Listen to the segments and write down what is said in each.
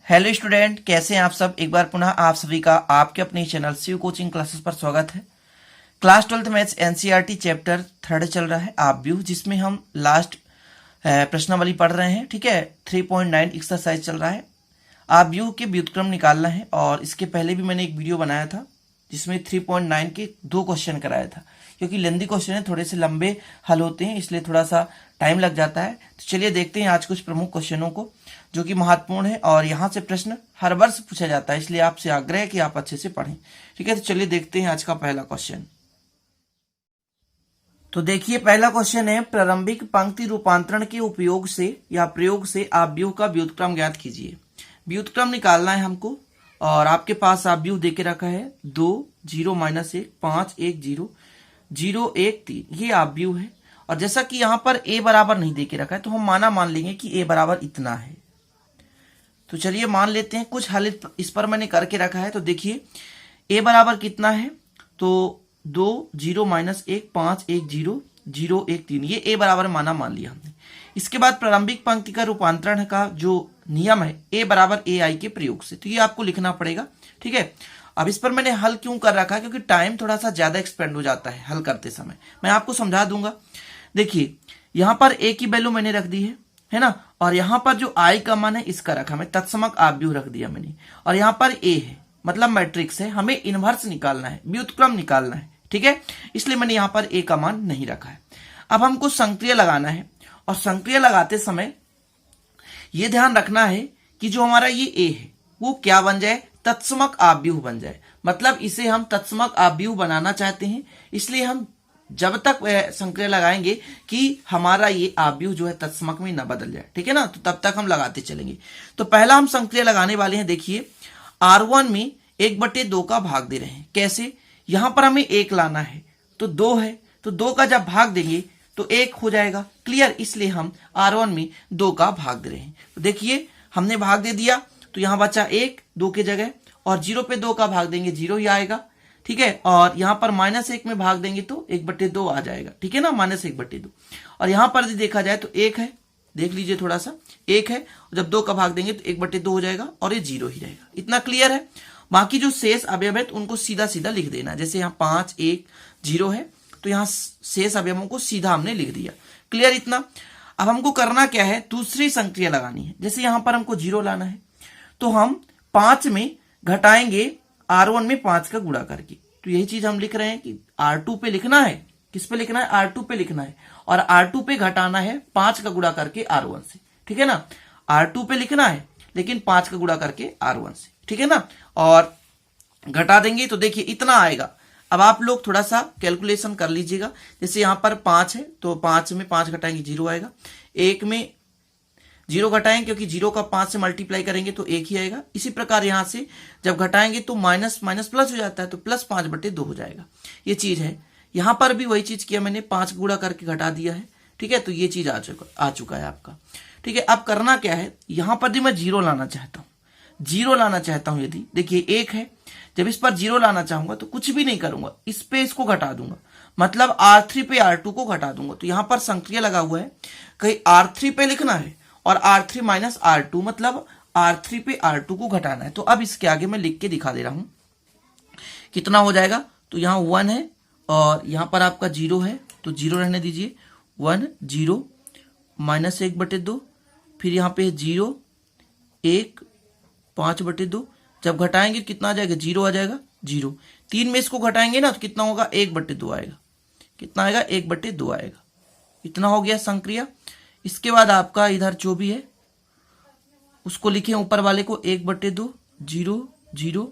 Hello student, कैसे हैं आप सब। एक बार पुनः आप सभी का आपके अपने चैनल शिव कोचिंग क्लासेस पर स्वागत है। Class 12th maths NCERT chapter 3 चल रहा है आप व्यू, जिसमें हम लास्ट प्रश्नावली पढ़ रहे हैं। ठीक है, 3.9 एक्सरसाइज चल रहा है। आप व्यू के व्युत्क्रम निकालना है और इसके पहले भी मैंने एक वीडियो बनाया था जिसमें 3.9 के 2 क्वेश्चन कराया था। क्योंकि लेंदी क्वेश्चन है, थोड़े से लंबे हल होते हैं, इसलिए थोड़ा सा टाइम लग जाता है। तो चलिए देखते हैं आज कुछ प्रमुख क्वेश्चनों को जो कि महत्वपूर्ण है और यहाँ से प्रश्न हर वर्ष पूछा जाता है, इसलिए आपसे आग्रह है कि आप अच्छे से पढ़ें। ठीक है, तो चलिए देखते हैं आज का पहला क्वेश्चन। तो देखिए, पहला क्वेश्चन है, प्रारंभिक पंक्ति रूपांतरण के उपयोग से या प्रयोग से आप व्यू का व्युत्क्रम ज्ञात कीजिए। व्युत्क्रम निकालना है हमको और आपके पास आप व्यू देके रखा है 2 0 -1 5 1 0 0 1 3, ये आप व्यू है। और जैसा कि यहाँ पर a बराबर नहीं देके रखा है तो हम मान लेंगे कि a बराबर इतना है। तो चलिए मान लेते हैं, कुछ हल इस पर मैंने करके रखा है। तो देखिए a बराबर कितना है, तो 2 0 -1 5 1 0 0 1 3, ये a बराबर मान लिया हमने। इसके बाद प्रारंभिक पंक्ति का रूपांतरण का जो नियम है a बराबर ai के प्रयोग से, तो ये आपको लिखना पड़ेगा। ठीक है, अब इस पर मैंने हल क्यों कर रखा है, क्योंकि टाइम थोड़ा सा ज्यादा एक्सपेंड हो जाता है हल करते समय। मैं आपको समझा दूंगा। देखिए यहां पर a की वैल्यू मैंने रख दी है ना, और यहां पर जो i का मान है इसका रखा, मैं तत्समक आव्यूह रख दिया मैंने। और यहां पर a है, मतलब मैट्रिक्स है, हमें इनवर्स निकालना है, व्युत्क्रम निकालना है। ठीक है, इसलिए मैंने यहां पर a का मान नहीं रखा है। अब हमको संक्रिय लगाना है और संक्रिय लगाते समय यह ध्यान रखना है कि जो हमारा ये a है वो क्या बन जाए, तत्समक आव्यूह बन जाए। मतलब इसे हम तत्समक आव्यूह बनाना चाहते हैं, इसलिए हम जब तक संक्रिय लगाएंगे कि हमारा ये आव्यूह जो है तत्समक में न बदल जाए। ठीक है ना, तो तब तक हम लगाते चलेंगे। तो पहला हम संक्रिय लगाने वाले हैं। देखिए R1 में 1/2 का भाग दे रहे हैं। कैसे, यहां पर हमें 1 लाना है तो 2 है, तो 2 का जब भाग देंगे तो 1 हो जाएगा। क्लियर, इसलिए हम R1 में 2 का भाग दे रहे हैं। तो देखिए हमने भाग दे दिया तो यहां बचा 1 2 के जगह, और 0 पे 2 का भाग देंगे 0 ही आएगा। ठीक है, और यहां पर -1 में भाग देंगे तो 1/2 आ जाएगा। ठीक है ना, -1/2। और यहां पर देखा जाए तो 1 है, देख लीजिए थोड़ा सा 1 है, जब 2 का भाग देंगे तो 1/2 हो जाएगा और ये 0 ही रहेगा। इतना क्लियर है। बाकी जो शेष अवयव है उनको सीधा सीधा लिख देना। जैसे यहाँ 5 1 0 है तो यहाँ शेष अवयवों को सीधा हमने लिख दिया। क्लियर इतना। अब हमको करना क्या है, दूसरी संक्रिया लगानी है। जैसे यहां पर हमको 0 लाना है तो हम 5 में घटाएंगे R1 में 5 का गुणा करके। तो यही चीज हम लिख रहे हैं कि R2 पे लिखना है, किस पे लिखना है, R2 पे लिखना है, और R2 पे घटाना है 5 का गुणा करके R1 से। ठीक है ना, R2 पे लिखना है लेकिन 5 का गुणा करके R1 से। ठीक है ना, और घटा देंगे तो देखिए इतना आएगा। अब आप लोग थोड़ा सा कैलकुलेशन कर लीजिएगा। जैसे यहां पर 5 है तो 5 में 5 घटाएंगे 0 आएगा, 1 में 0 घटाएंगे क्योंकि 0 का 5 से मल्टीप्लाई करेंगे तो 1 ही आएगा। इसी प्रकार यहां से जब घटाएंगे तो माइनस माइनस प्लस हो जाता है, तो +5/2 हो जाएगा। ये चीज है। यहां पर भी वही चीज किया मैंने, 5 गुणा करके घटा दिया है। ठीक है, तो ये चीज आ चुका है आपका। ठीक है, अब करना क्या है, यहां पर भी मैं 0 लाना चाहता हूं, 0 लाना चाहता हूं। यदि देखिए 1 है, जब इस पर 0 लाना चाहूंगा तो कुछ भी नहीं करूंगा, इस पे इसको घटा दूंगा, मतलब R3 पे R2 को घटा दूंगा। तो यहां पर संक्रिया लगा हुआ है, कहीं R3 पे लिखना है और R3 - R2, मतलब R3 पे R2 को घटाना है। तो अब इसके आगे मैं लिख के दिखा दे रहा हूं कितना हो जाएगा। तो यहाँ 1 है और यहां पर आपका 0 है तो 0 रहने दीजिए, 1 0 -1/2, फिर यहाँ पे 0 1 5/2। जब घटाएंगे कितना आ जाएगा, 0 आ जाएगा, 0। 3 में इसको घटाएंगे ना तो कितना होगा, 1/2 आएगा। कितना आएगा, 1/2 आएगा। इतना हो गया संक्रिया। इसके बाद आपका इधर जो भी है उसको लिखे ऊपर वाले को, 1/2 0 0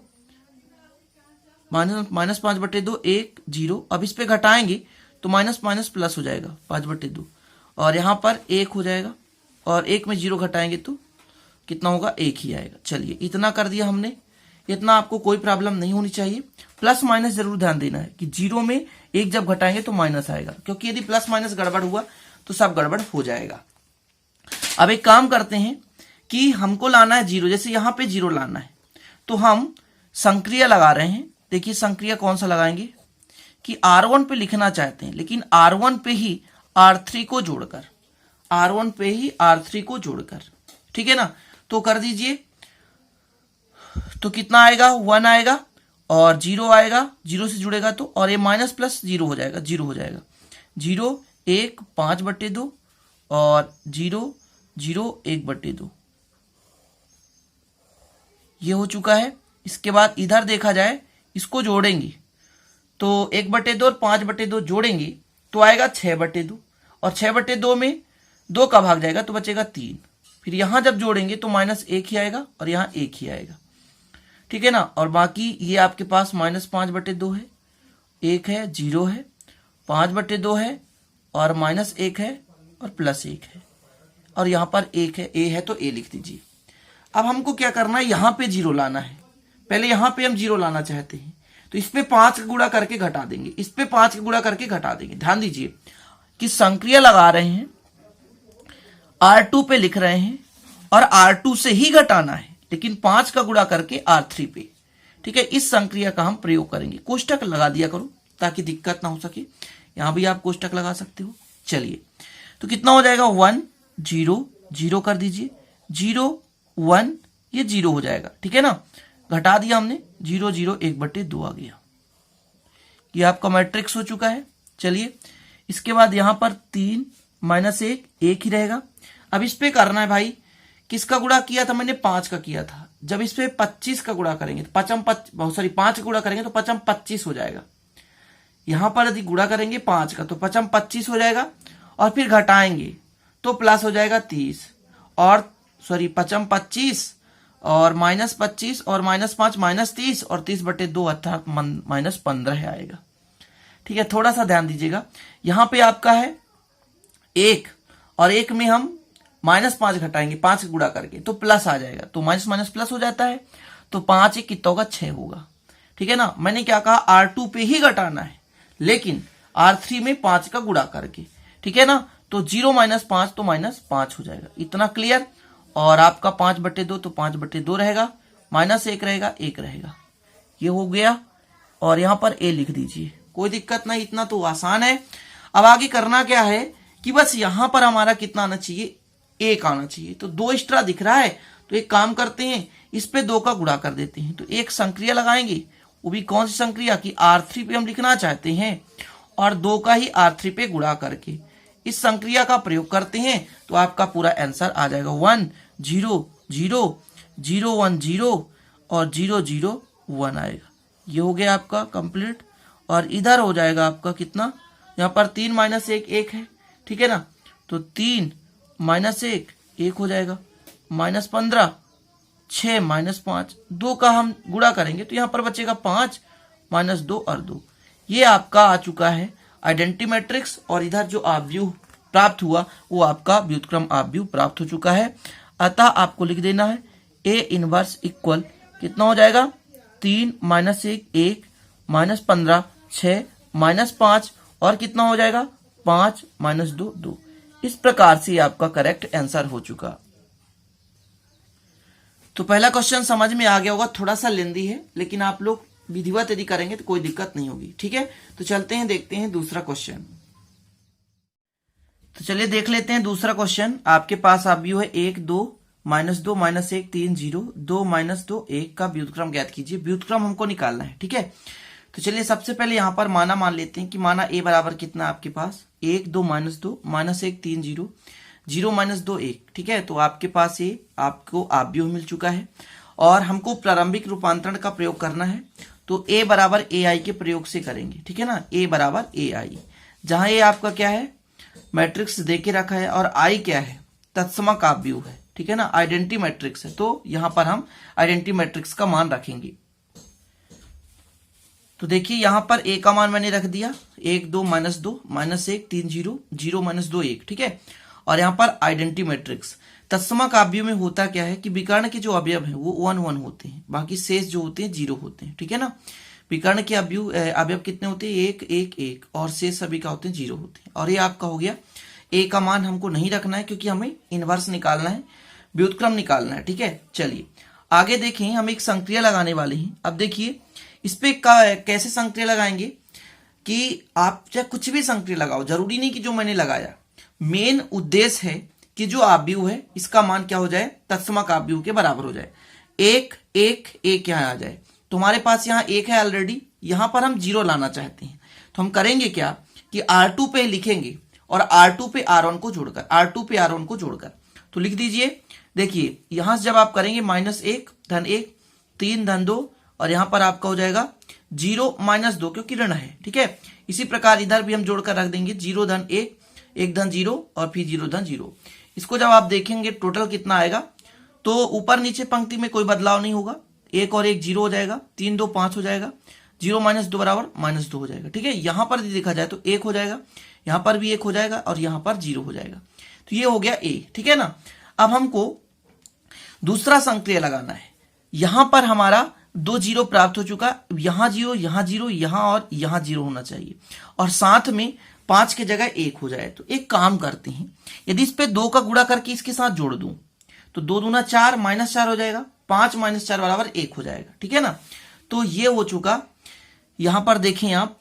-5/2 1 0। अब इस पे घटाएंगे तो माइनस माइनस प्लस हो जाएगा, 5/2, और यहां पर 1 हो जाएगा, और 1 में 0 घटाएंगे तो कितना होगा, 1 ही आएगा। चलिए इतना कर दिया हमने। इतना आपको कोई प्रॉब्लम नहीं होनी चाहिए। प्लस माइनस जरूर ध्यान देना है कि 0 में 1 जब घटाएंगे तो माइनस आएगा, क्योंकि यदि प्लस माइनस गड़बड़ हुआ तो सब गड़बड़ हो जाएगा। अब एक काम करते हैं कि हमको लाना है 0, जैसे यहां पे 0 लाना है तो हम संक्रिय लगा रहे हैं। देखिए संक्रिय कौन सा लगाएंगे कि R1 पे लिखना चाहते हैं, लेकिन R1 पे ही R3 को जोड़कर, R1 पे ही R3 को जोड़कर। ठीक है ना, तो कर दीजिए तो कितना आएगा, 1 आएगा और 0 आएगा, 0 से जुड़ेगा तो, और ये माइनस प्लस 0 हो जाएगा, 0 हो जाएगा, 0 1 5/2 और 0 0 1/2, ये हो चुका है। इसके बाद इधर देखा जाए, इसको जोड़ेंगे तो 1/2 और 5/2 जोड़ेंगे तो आएगा 6/2, और 6/2 में 2 का भाग जाएगा तो बचेगा 3। फिर यहां जब जोड़ेंगे तो -1 ही आएगा और यहाँ 1 ही आएगा, ठीक है ना। और बाकी ये आपके पास -5/2 है, 1 है, 0 है, 5/2 है और -1 है और +1 है, और यहाँ पर 1 है, a है तो a लिख दीजिए। अब हमको क्या करना है, यहाँ पे 0 लाना है। पहले यहाँ पे हम 0 लाना चाहते हैं तो इस पे 5 का गुणा करके घटा देंगे, इस पे 5 का गुणा करके घटा देंगे। ध्यान दीजिए कि संक्रिया लगा रहे हैं, R2 पे लिख रहे हैं और R2 से ही घटाना है, लेकिन 5 का गुणा करके R3 पे, ठीक है। इस संक्रिया का हम प्रयोग करेंगे। कोष्टक लगा दिया करो ताकि दिक्कत ना हो सके, यहां भी आप कोष्टक लगा सकते हो। चलिए तो कितना हो जाएगा, 1 0 0 कर दीजिए, 0 1, ये 0 हो जाएगा, ठीक है ना। घटा दिया हमने, 0 0 1/2 आ गया, ये आपका मैट्रिक्स हो चुका है। चलिए इसके बाद यहां पर 3 -1 1 ही रहेगा। अब इस पे करना है भाई, किसका गुणा किया था मैंने, 5 का किया था। जब इस पे 25 का गुणा करेंगे तो 5 का गुणा करेंगे तो 5 25 हो जाएगा। यहां पर यदि गुणा करेंगे 5 का तो 5 25 हो जाएगा, और फिर घटाएंगे तो प्लस हो जाएगा 30, और सॉरी 5 25 और -25 और -5 -30 और 30/2 अर्थात -15 आएगा, ठीक है। थोड़ा सा ध्यान दीजिएगा, यहां पे आपका है 1 और 1 में हम -5 घटाएंगे 5 का गुणा करके तो प्लस आ जाएगा, तो माइनस माइनस प्लस हो जाता है, तो 5 1 कितना होगा, 6 होगा, ठीक है ना। मैंने क्या कहा, R2 पे ही घटाना है, लेकिन R3 में 5 का गुणा करके, ठीक है ना। तो 0 -5 तो -5 हो जाएगा, इतना क्लियर। और आपका 5/2 तो 5/2 रहेगा, -1 रहेगा, 1 रहेगा, ये हो गया। और यहां पर a लिख दीजिए, कोई दिक्कत नहीं, इतना तो आसान है। अब आगे करना क्या है कि बस यहां पर हमारा कितना आना चाहिए, 1 आना चाहिए। तो 2 एक्स्ट्रा दिख रहा है, तो एक काम करते हैं, इस पे 2 का गुणा कर देते हैं, तो एक संक्रिया लगाएंगे, वो भी कौन सी संक्रिया की, R3 पे हम लिखना चाहते हैं, और 2 का ही R3 पे गुणा करके इस संक्रिया का प्रयोग करते हैं, तो आपका पूरा आंसर आ जाएगा 1 0 0 0 1 0 और 0 0 1 आएगा। ये हो गया आपका कंप्लीट। और इधर हो जाएगा आपका कितना, यहाँ पर 3 -1 1 है, ठीक है ना। तो 3 -1 1 हो जाएगा, -15 6 -5 2 का हम गुणा करेंगे तो यहाँ पर बचेगा 5 -2 और 2। ये आपका आ चुका है आइडेंटिटी मैट्रिक्स, और इधर जो आव्यूह प्राप्त हुआ वो आपका व्युत्क्रम आव्यूह प्राप्त हो चुका है। अतः आपको लिख देना है A इनवर्स इक्वल कितना हो जाएगा, 3 -1 1 -15 6 -5 और कितना हो जाएगा, 5 -2 2। इस प्रकार से आपका करेक्ट आंसर हो चुका। तो पहला क्वेश्चन समझ में आ गया होगा, थोड़ा सा लेंदी है, लेकिन आप लोग विधिवत यदि करेंगे तो कोई दिक्कत नहीं होगी, ठीक है। तो चलते हैं, देखते हैं दूसरा क्वेश्चन। तो चलिए देख लेते हैं दूसरा क्वेश्चन। आपके पास आव्यूह है 1 2 -2 -1 3 0 2 -2 1 का व्युत्क्रम ज्ञात कीजिए। व्युत्क्रम हमको निकालना है, ठीक है। तो चलिए सबसे पहले यहाँ पर माना मान लेते हैं कि माना a बराबर कितना आपके पास 1 2 -2 -1 3 0 0 -2 1, ठीक है। तो आपके पास ये आपको आव्यूह मिल चुका है, और हमको प्रारंभिक रूपांतरण का प्रयोग करना है, तो a बराबर ai के प्रयोग से करेंगे, ठीक है ना। a बराबर ai, जहां ये आपका क्या है, मैट्रिक्स देके रखा है, और I क्या है, तत्समक आव्यूह है, ठीक है ना, आइडेंटिटी मैट्रिक्स है। तो यहां पर हम आइडेंटिटी मैट्रिक्स का मान रखेंगे। तो देखिए यहां पर a का मान मैंने रख दिया 1 2 -2 -1 3 0 0 -2 1, ठीक है। और यहाँ पर आइडेंटिटी मैट्रिक्स तत्समक आव्यूह में होता क्या है कि विकर्ण के जो अवयव हैं वो 1 1 होते हैं, बाकी शेष जो होते हैं 0 होते हैं, ठीक है ना। विकर्ण के अवयव कितने होते हैं, 1 1 1, और शेष सभी का होते हैं 0 होते हैं। और ये आपका हो गया, a का मान हमको नहीं रखना है क्योंकि हमें इनवर्स निकालना है, व्युत्क्रम निकालना है, ठीक है। चलिए आगे देखें, हम एक संक्रिया लगाने वाले हैं। अब देखिए इस पे कैसे संक्रिया लगाएंगे कि आप चाहे कुछ भी संक्रिया लगाओ, जरूरी नहीं कि जो मैंने लगाया, मेन उद्देश्य है कि जो आव्यूह है इसका मान क्या हो जाए, तत्समक आव्यूह के बराबर हो जाए। एक एक एक यहाँ आ जाए, तो हमारे पास यहाँ एक है ऑलरेडी, यहाँ पर हम 0 लाना चाहते हैं। तो हम करेंगे क्या कि R2 पे लिखेंगे और R2 पे R1 को जोड़कर, R2 पे R1 को जोड़कर, तो लिख दीजिए। देखिए यहां से जब आप करेंगे -1 धन 1 3 धन 2 और यहां पर आपका हो जाएगा 0 -2 क्योंकि ऋण है, ठीक है। इसी प्रकार इधर भी हम जोड़कर रख देंगे 0 धन 1 1 धन 0 और फिर 0 धन 0। इसको जब आप देखेंगे टोटल कितना आएगा, तो ऊपर नीचे पंक्ति में कोई बदलाव नहीं होगा, 1 और 1 0 हो जाएगा, 3 2 5 हो जाएगा, 0 -2 बराबर -2 हो जाएगा, ठीक है। यहां पर देखा जाए तो 1 हो जाएगा, यहां पर भी 1 हो जाएगा और यहां पर 0 हो जाएगा। तो ये हो गया A, ठीक है ना। अब हमको दूसरा संक्रिय लगाना है। यहां पर हमारा 2 0 प्राप्त हो चुका, यहां 0 यहां 0 यहां और यहां 0 होना चाहिए और साथ में 5 के जगह 1 हो जाए। तो एक काम करते हैं, यदि इस पे 2 का गुणा करके इसके साथ जोड़ दूं तो 2 दूना 4 -4 हो जाएगा, 5 - 4 बराबर 1 हो जाएगा, ठीक है ना। तो ये हो चुका। यहां पर देखें आप,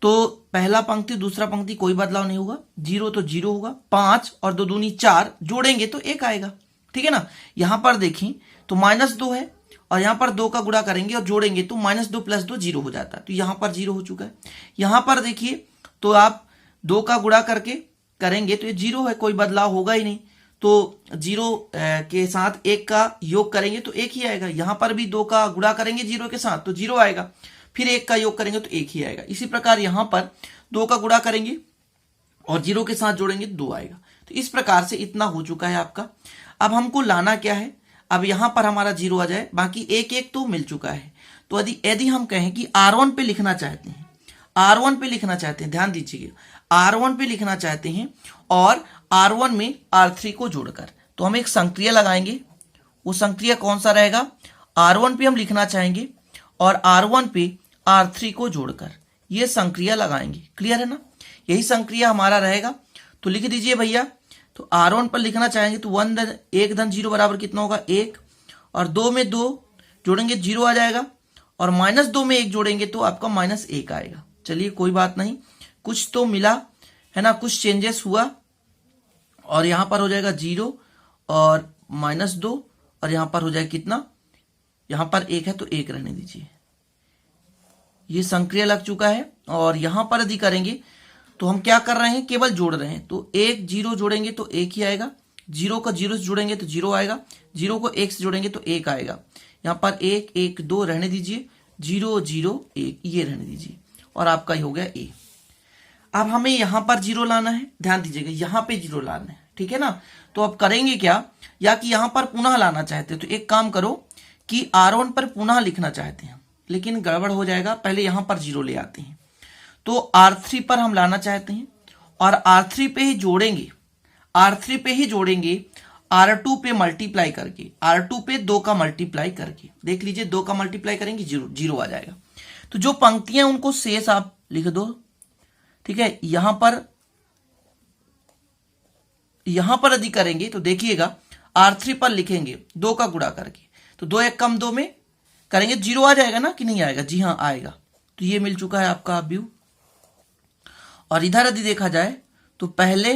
तो पहला पंक्ति दूसरा पंक्ति कोई बदलाव नहीं होगा, 0 तो 0 होगा, 5 और 2 दूनी 4 जोड़ेंगे तो 1 आएगा, ठीक है ना। यहां पर देखें तो -2 है और यहां पर 2 का गुणा करेंगे और जोड़ेंगे तो -2 + 2 0 हो जाता है, तो यहां पर 0 हो चुका है। यहां पर देखिए तो आप 2 का गुणा करके करेंगे तो ये 0 है, कोई बदलाव होगा ही नहीं, तो 0 के साथ 1 का योग करेंगे तो 1 ही आएगा। यहां पर भी 2 का गुणा करेंगे 0 के साथ तो 0 आएगा, फिर 1 का योग करेंगे तो 1 ही आएगा। इसी प्रकार यहां पर 2 का गुणा करेंगे और 0 के साथ जोड़ेंगे 2 आएगा। तो इस प्रकार से इतना हो चुका है आपका। अब हमको लाना क्या है, अब यहां पर हमारा 0 आ जाए, बाकी 1 1 तो मिल चुका है। तो यदि हम कहें कि R1 पे लिखना चाहते हैं, R1 पे लिखना चाहते हैं, ध्यान दीजिएगा, R1 पे लिखना चाहते हैं और R1 में R3 को जोड़कर, तो हम एक संक्रिय लगाएंगे। वो संक्रिय कौन सा रहेगा, R1 पे हम लिखना चाहेंगे और R1 पे R3 को जोड़कर ये संक्रिया लगाएंगे। क्लियर है ना, यही संक्रिया हमारा रहेगा। तो लिख दीजिए भैया, तो R1 पर लिखना चाहेंगे तो 1 धन 0 बराबर कितना होगा 1 और 2 में 2 जोड़ेंगे 0 आ जाएगा और -2 में 1 जोड़ेंगे तो आपका -1 आएगा। चलिए कोई बात नहीं, कुछ तो मिला है ना, कुछ चेंजेस हुआ और यहां पर हो जाएगा 0 और -2 और यहां पर हो जाएगा कितना, यहां पर 1 है तो 1 रहने दीजिए। ये संक्रिय लग चुका है और यहां पर यदि करेंगे तो हम क्या कर रहे हैं, केवल जोड़ रहे हैं। तो 1 0 जोड़ेंगे तो 1 ही आएगा, 0 को 0 से जोड़ेंगे तो 0 आएगा, 0 को 1 से जोड़ेंगे तो 1 आएगा। यहां पर 1 1 2 रहने दीजिए, 0 0 1 ये रहने दीजिए और आपका ही हो गया A। अब हमें यहां पर 0 लाना है, ध्यान दीजिएगा, यहां पे 0 लाना है, ठीक है ना। तो अब करेंगे क्या, या कि यहां पर पुनः लाना चाहते हैं तो एक काम करो कि R1 पर पुनः लिखना चाहते हैं, लेकिन गड़बड़ हो जाएगा, पहले यहां पर 0 ले आते हैं। तो R3 पर हम लाना चाहते हैं और R3 पे ही जोड़ेंगे, R3 पे ही जोड़ेंगे R2 पे मल्टीप्लाई करके, R2 पे 2 का मल्टीप्लाई करके, देख लीजिए 2 का मल्टीप्लाई करेंगे 0 आ जाएगा। तो जो पंक्तियां उनको शेष आप लिख दो, ठीक है। यहां पर यदि करेंगे तो देखिएगा R3 पर लिखेंगे 2 का गुणा करके, तो 2 1 कम 2 में करेंगे 0 आ जाएगा ना कि नहीं आएगा, जी हाँ आएगा। तो ये मिल चुका है आपका व्यू। और इधर यदि देखा जाए तो पहले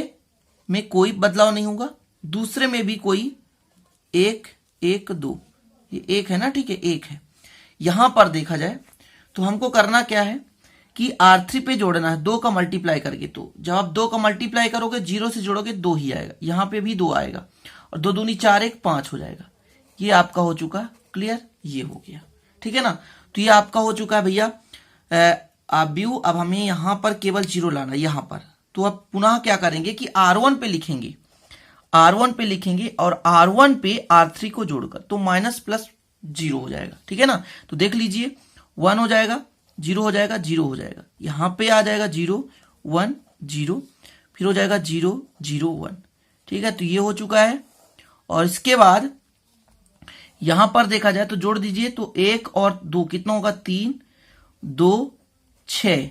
में कोई बदलाव नहीं होगा, दूसरे में भी कोई 1 1 2 ये 1 है ना, ठीक है 1 है। यहां पर देखा जाए तो हमको करना क्या है कि R3 पे जोड़ना है 2 का मल्टीप्लाई करके। तो जब आप 2 का मल्टीप्लाई करोगे 0 से जोड़ोगे 2 ही आएगा, यहां पे भी 2 आएगा और 2 दूनी 4 1 5 हो जाएगा। ये आपका हो चुका, क्लियर, ये हो गया, ठीक है ना। तो ये आपका हो चुका है भैया व्यू। अब हमें यहां पर केवल 0 लाना है यहां पर, तो अब पुनः क्या करेंगे कि R1 पे लिखेंगे, R1 पे लिखेंगे और R1 पे R3 को जोड़कर, तो -+0 हो जाएगा, ठीक है ना। तो देख लीजिए 1 हो जाएगा, 0 हो जाएगा, 0 हो जाएगा, यहां पे आ जाएगा 0 1 0, फिर हो जाएगा 0 0 1, ठीक है। तो ये हो चुका है और इसके बाद यहां पर देखा जाए तो जोड़ दीजिए, तो 1 और 2 कितना होगा 3 2 6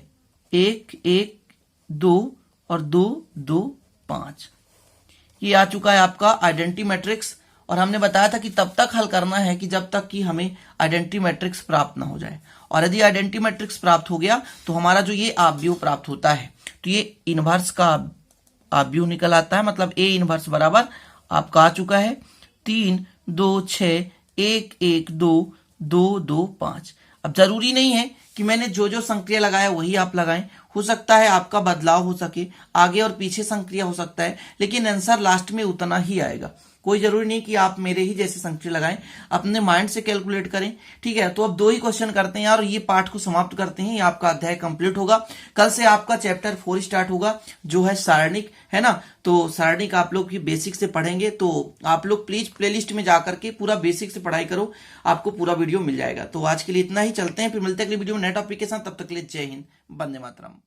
1 1 2 और 2 2 5। ये आ चुका है आपका आइडेंटिटी मैट्रिक्स। और हमने बताया था कि तब तक हल करना है कि जब तक कि हमें आइडेंटिटी मैट्रिक्स प्राप्त ना हो जाए, और यदि आइडेंटिटी मैट्रिक्स प्राप्त हो गया तो हमारा जो ये आव्यूह प्राप्त होता है, तो ये इनवर्स का आव्यूह निकल आता है। मतलब A इनवर्स बराबर आपका आ चुका है 3 2 6 1122225। अब जरूरी नहीं है कि मैंने जो जो संक्रिया लगाया वही आप लगाएं, हो सकता है आपका बदलाव हो सके, आगे और पीछे संक्रिया हो सकता है, लेकिन आंसर लास्ट में उतना ही आएगा। कोई जरूरी नहीं कि आप मेरे ही जैसे संक्रिया लगाएं, अपने माइंड से कैलकुलेट करें। ठीक है, तो अब 2 ही क्वेश्चन करते हैं और ये पार्ट को समाप्त करते हैं, ये आपका अध्याय कंप्लीट होगा। कल से आपका चैप्टर 4 स्टार्ट होगा, जो है सारणिक, है ना। तो सारणिक आप लोग की बेसिक से पढ़ेंगे, तो आप लोग प्लीज प्लेलिस्ट में जाकर के पूरा बेसिक से पढ़ाई करो, आपको पूरा वीडियो मिल जाएगा। तो आज के लिए इतना ही, चलते हैं, फिर मिलते हैं अगली वीडियो में नए टॉपिक के साथ। तब तक के लिए जय हिंद, वंदे मातरम।